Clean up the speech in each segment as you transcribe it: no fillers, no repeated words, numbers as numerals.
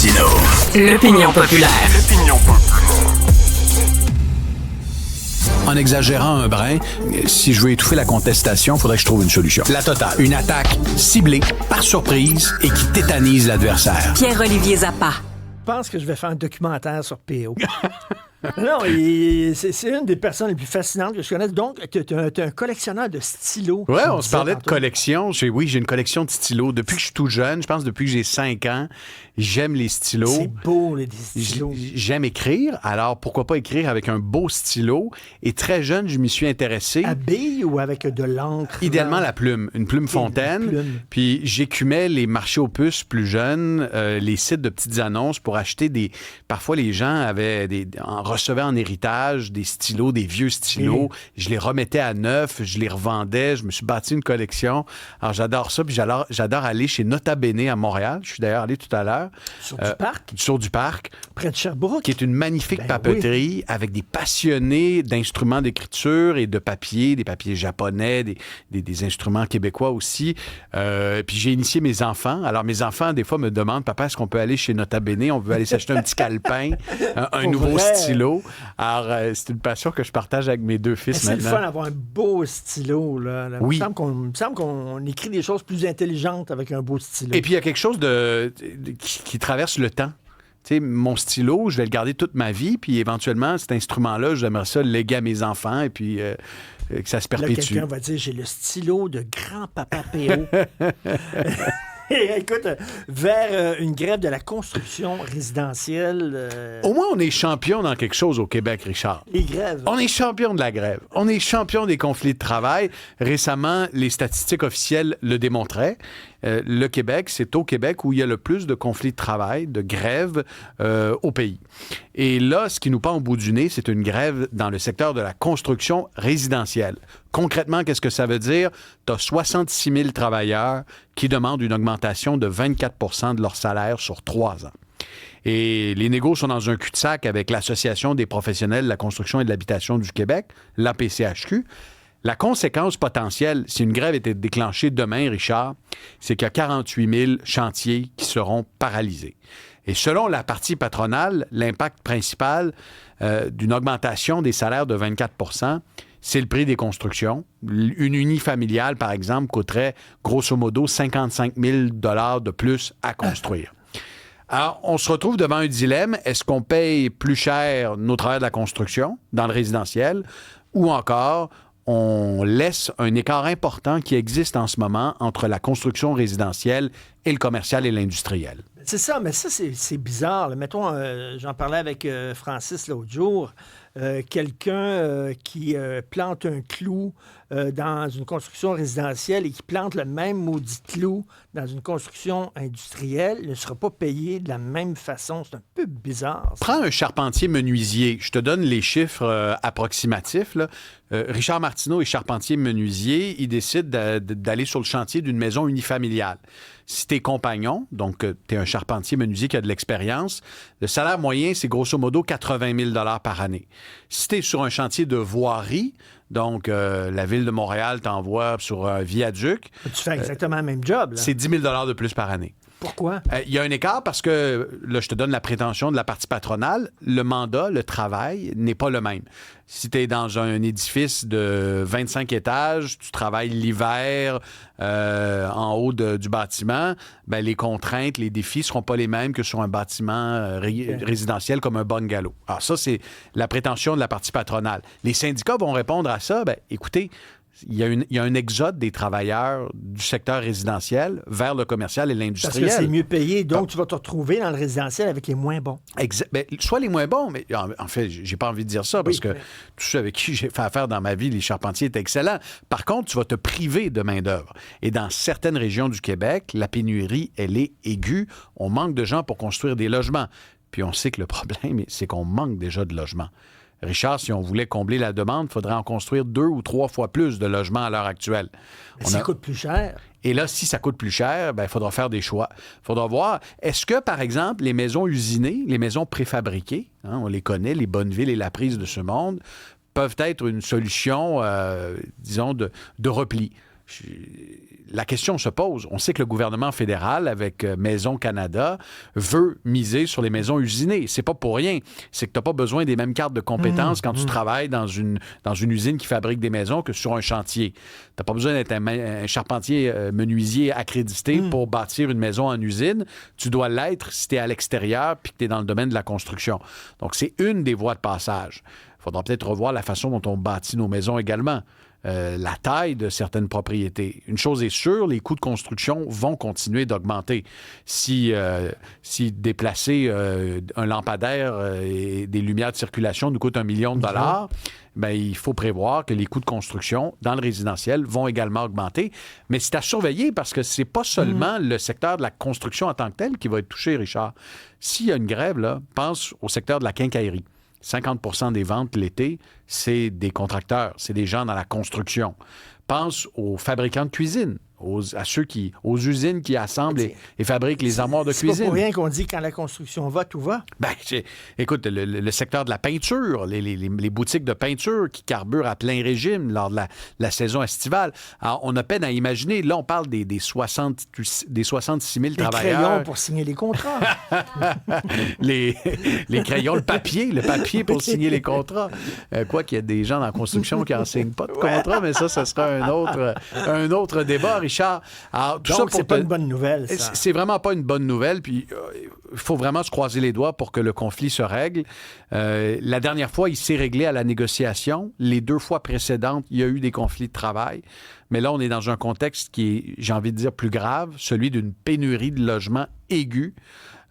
Martineau. L'opinion populaire. En exagérant un brin, si je veux étouffer la contestation, il faudrait que je trouve une solution. La totale. Une attaque ciblée, par surprise, et qui tétanise l'adversaire. Pierre-Olivier Zappa. Je pense que je vais faire un documentaire sur P.O. Non, c'est une des personnes les plus fascinantes que je connaisse. Donc, tu es un collectionneur de stylos. Ouais, on se parlait de collection. J'ai une collection de stylos. Depuis que je suis tout jeune, je pense depuis que j'ai 5 ans, j'aime les stylos. C'est beau, les stylos. J'aime écrire, alors pourquoi pas écrire avec un beau stylo? Et très jeune, je m'y suis intéressé. À bille ou avec de l'encre? Idéalement, la plume. Une plume fontaine. Puis j'écumais les marchés aux puces plus jeunes, les sites de petites annonces pour acheter des... Parfois, les gens recevaient en héritage des stylos, des vieux stylos. Je les remettais à neuf, je les revendais. Je me suis bâti une collection. Alors, j'adore ça. Puis j'adore aller chez Nota Bene à Montréal. Je suis d'ailleurs allé tout à l'heure. Sur du parc. Près de Sherbrooke. Qui est une magnifique papeterie avec des passionnés d'instruments d'écriture et de papier, des papiers japonais, des instruments québécois aussi. Puis j'ai initié mes enfants. Alors, mes enfants, des fois, me demandent, papa, est-ce qu'on peut aller chez Nota Bene? On veut aller s'acheter un petit calepin, un nouveau stylo. Alors, c'est une passion que je partage avec mes deux fils maintenant. C'est le fun d'avoir un beau stylo. Là. Oui. Il me semble qu'on écrit des choses plus intelligentes avec un beau stylo. Et puis, il y a quelque chose qui traverse le temps. Tu sais, mon stylo, je vais le garder toute ma vie, puis éventuellement, cet instrument-là, j'aimerais ça le léguer à mes enfants, et puis que ça se perpétue. Là, quelqu'un va dire, j'ai le stylo de grand-papa P.O. Écoute, vers une grève de la construction résidentielle... Au moins, on est champion dans quelque chose au Québec, Richard. Les grèves. On est champion de la grève. On est champion des conflits de travail. Récemment, les statistiques officielles le démontraient. Le Québec, c'est au Québec où il y a le plus de conflits de travail, de grèves au pays. Et là, ce qui nous pend au bout du nez, c'est une grève dans le secteur de la construction résidentielle. Concrètement, qu'est-ce que ça veut dire? Tu as 66 000 travailleurs qui demandent une augmentation de 24 % de leur salaire sur 3 ans. Et les négos sont dans un cul-de-sac avec l'Association des professionnels de la construction et de l'habitation du Québec, l'APCHQ. La conséquence potentielle, si une grève était déclenchée demain, Richard, c'est qu'il y a 48 000 chantiers qui seront paralysés. Et selon la partie patronale, l'impact principal d'une augmentation des salaires de 24 %, c'est le prix des constructions. Une unifamiliale, par exemple, coûterait grosso modo 55 000 $ de plus à construire. Alors, on se retrouve devant un dilemme. Est-ce qu'on paye plus cher nos travailleurs de la construction dans le résidentiel ou encore on laisse un écart important qui existe en ce moment entre la construction résidentielle et le commercial et l'industriel? C'est ça, mais ça, c'est bizarre. Là. Mettons, j'en parlais avec Francis l'autre jour. Quelqu'un qui plante un clou dans une construction résidentielle et qui plante le même maudit clou dans une construction industrielle ne sera pas payé de la même façon. C'est un peu bizarre. Ça. Prends un charpentier menuisier. Je te donne les chiffres approximatifs. Là. Richard Martineau est charpentier menuisier. Il décide d'aller sur le chantier d'une maison unifamiliale. Si t'es compagnon, donc t'es un charpentier menuisier qui a de l'expérience, le salaire moyen, c'est grosso modo 80 000 $ par année. Si t'es sur un chantier de voirie, donc la Ville de Montréal t'envoie sur un viaduc... Tu fais exactement le même job. Là. C'est 10 000 $ de plus par année. Pourquoi? Il y a un écart parce que, là, je te donne la prétention de la partie patronale, le mandat, le travail n'est pas le même. Si tu es dans un édifice de 25 étages, tu travailles l'hiver en haut du bâtiment, ben, les contraintes, les défis ne seront pas les mêmes que sur un bâtiment résidentiel comme un bungalow. Alors ça, c'est la prétention de la partie patronale. Les syndicats vont répondre à ça, ben, écoutez, il y a un exode des travailleurs du secteur résidentiel vers le commercial et l'industriel. Parce que c'est mieux payé, donc tu vas te retrouver dans le résidentiel avec les moins bons. Soit les moins bons, mais en fait, j'ai pas envie de dire ça parce que tous ceux avec qui j'ai fait affaire dans ma vie, les charpentiers étaient excellents. Par contre, tu vas te priver de main-d'œuvre. Et dans certaines régions du Québec, la pénurie, elle est aiguë. On manque de gens pour construire des logements. Puis on sait que le problème, c'est qu'on manque déjà de logements. Richard, si on voulait combler la demande, il faudrait en construire 2 ou 3 fois plus de logements à l'heure actuelle. Ça coûte plus cher. Et là, si ça coûte plus cher, il faudra faire des choix. Il faudra voir, est-ce que, par exemple, les maisons usinées, les maisons préfabriquées, on les connaît, les Bonneville et la Prise de ce monde, peuvent être une solution, disons, de repli. la question se pose. On sait que le gouvernement fédéral, avec Maison Canada, veut miser sur les maisons usinées. C'est pas pour rien. C'est que tu n'as pas besoin des mêmes cartes de compétences quand tu travailles dans une usine qui fabrique des maisons que sur un chantier. Tu n'as pas besoin d'être un charpentier menuisier accrédité pour bâtir une maison en usine. Tu dois l'être si tu es à l'extérieur puis que tu es dans le domaine de la construction. Donc, c'est une des voies de passage. Il faudra peut-être revoir la façon dont on bâtit nos maisons également. La taille de certaines propriétés. Une chose est sûre, les coûts de construction vont continuer d'augmenter. Si déplacer un lampadaire et des lumières de circulation nous coûte $1 million, ben, il faut prévoir que les coûts de construction dans le résidentiel vont également augmenter. Mais c'est à surveiller parce que c'est pas seulement le secteur de la construction en tant que tel qui va être touché, Richard. S'il y a une grève, là, pense au secteur de la quincaillerie. 50% des ventes l'été, c'est des contracteurs, c'est des gens dans la construction. Pense aux fabricants de cuisine, aux usines qui assemblent et fabriquent les armoires de cuisine. C'est pas pour rien qu'on dit quand la construction va, tout va. Ben, écoute, le secteur de la peinture, les boutiques de peinture qui carburent à plein régime lors de la saison estivale. Alors, on a peine à imaginer. Là, on parle des 66 000 travailleurs. Les crayons pour signer les contrats. les crayons, le papier pour signer les contrats. Quoi qu'il y ait des gens dans la construction qui n'en signent pas de contrat, mais ça sera un autre débat, Richard. Alors, donc, c'est pas une bonne nouvelle, ça. C'est vraiment pas une bonne nouvelle, puis il faut vraiment se croiser les doigts pour que le conflit se règle. La dernière fois, il s'est réglé à la négociation. Les 2 fois précédentes, il y a eu des conflits de travail. Mais là, on est dans un contexte qui est, j'ai envie de dire, plus grave, celui d'une pénurie de logements aiguë.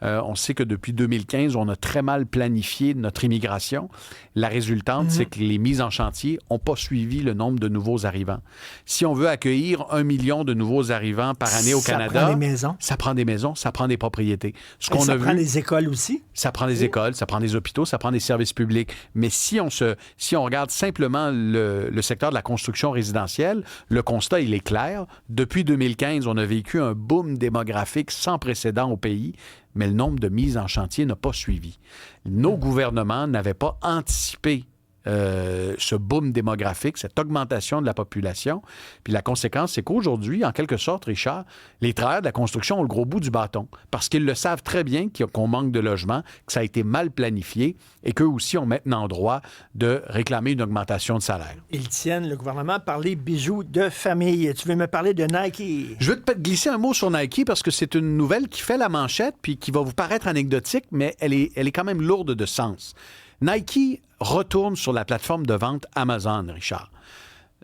On sait que depuis 2015, on a très mal planifié notre immigration. La résultante, c'est que les mises en chantier n'ont pas suivi le nombre de nouveaux arrivants. Si on veut accueillir 1 million de nouveaux arrivants par année au Canada... Ça prend des maisons. Ça prend des maisons, ça prend des propriétés. Ça prend des écoles aussi. Ça prend des écoles, ça prend des hôpitaux, ça prend des services publics. Mais si on regarde simplement le secteur de la construction résidentielle, le constat, il est clair. Depuis 2015, on a vécu un boom démographique sans précédent au pays, mais le nombre de mises en chantier n'a pas suivi. Nos gouvernements n'avaient pas anticipé ce boom démographique, cette augmentation de la population. Puis la conséquence, c'est qu'aujourd'hui, en quelque sorte, Richard, les travailleurs de la construction ont le gros bout du bâton parce qu'ils le savent très bien qu'on manque de logements, que ça a été mal planifié et qu'eux aussi ont maintenant droit de réclamer une augmentation de salaire. Ils tiennent, le gouvernement, à parler bijoux de famille. Tu veux me parler de Nike? Je veux te glisser un mot sur Nike parce que c'est une nouvelle qui fait la manchette puis qui va vous paraître anecdotique, mais elle est quand même lourde de sens. Nike retourne sur la plateforme de vente Amazon, Richard.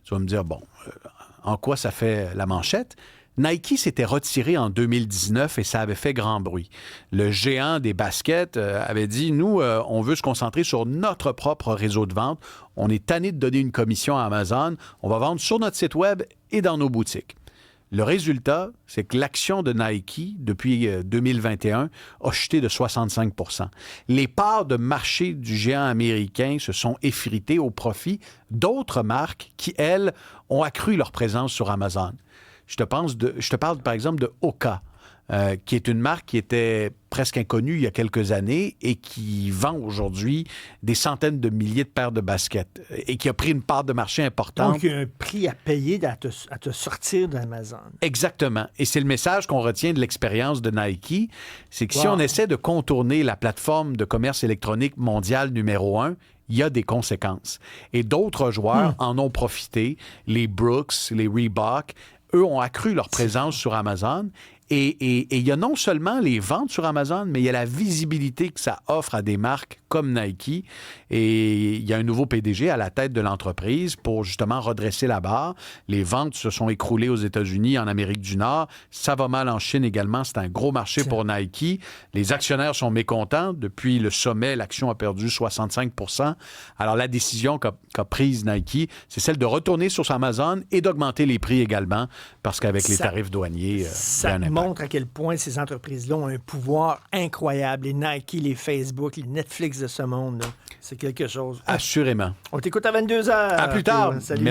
Tu vas me dire, bon, en quoi ça fait la manchette? Nike s'était retiré en 2019 et ça avait fait grand bruit. Le géant des baskets avait dit, nous, on veut se concentrer sur notre propre réseau de vente. On est tanné de donner une commission à Amazon. On va vendre sur notre site web et dans nos boutiques. Le résultat, c'est que l'action de Nike, depuis 2021, a chuté de 65 %. Les parts de marché du géant américain se sont effritées au profit d'autres marques qui, elles, ont accru leur présence sur Amazon. Je te parle, par exemple, de Hoka, qui est une marque qui était presque inconnue il y a quelques années et qui vend aujourd'hui des centaines de milliers de paires de baskets et qui a pris une part de marché importante. Donc, il y a un prix à payer à te sortir d'Amazon. Exactement. Et c'est le message qu'on retient de l'expérience de Nike, c'est que si on essaie de contourner la plateforme de commerce électronique mondiale numéro 1, il y a des conséquences. Et d'autres joueurs en ont profité. Les Brooks, les Reebok, eux ont accru leur présence sur Amazon. Et il y a non seulement les ventes sur Amazon, mais il y a la visibilité que ça offre à des marques comme Nike. Et il y a un nouveau PDG à la tête de l'entreprise pour justement redresser la barre. Les ventes se sont écroulées aux États-Unis, en Amérique du Nord. Ça va mal en Chine également. C'est un gros marché pour Nike. Les actionnaires sont mécontents. Depuis le sommet, l'action a perdu 65 %. Alors, la décision qu'a prise Nike, c'est celle de retourner sur Amazon et d'augmenter les prix également parce qu'avec les tarifs douaniers, ça montre à quel point ces entreprises-là ont un pouvoir incroyable. Les Nike, les Facebook, les Netflix de ce monde, là, c'est quelque chose. Assurément. On t'écoute à 22h. À plus tard. Salut.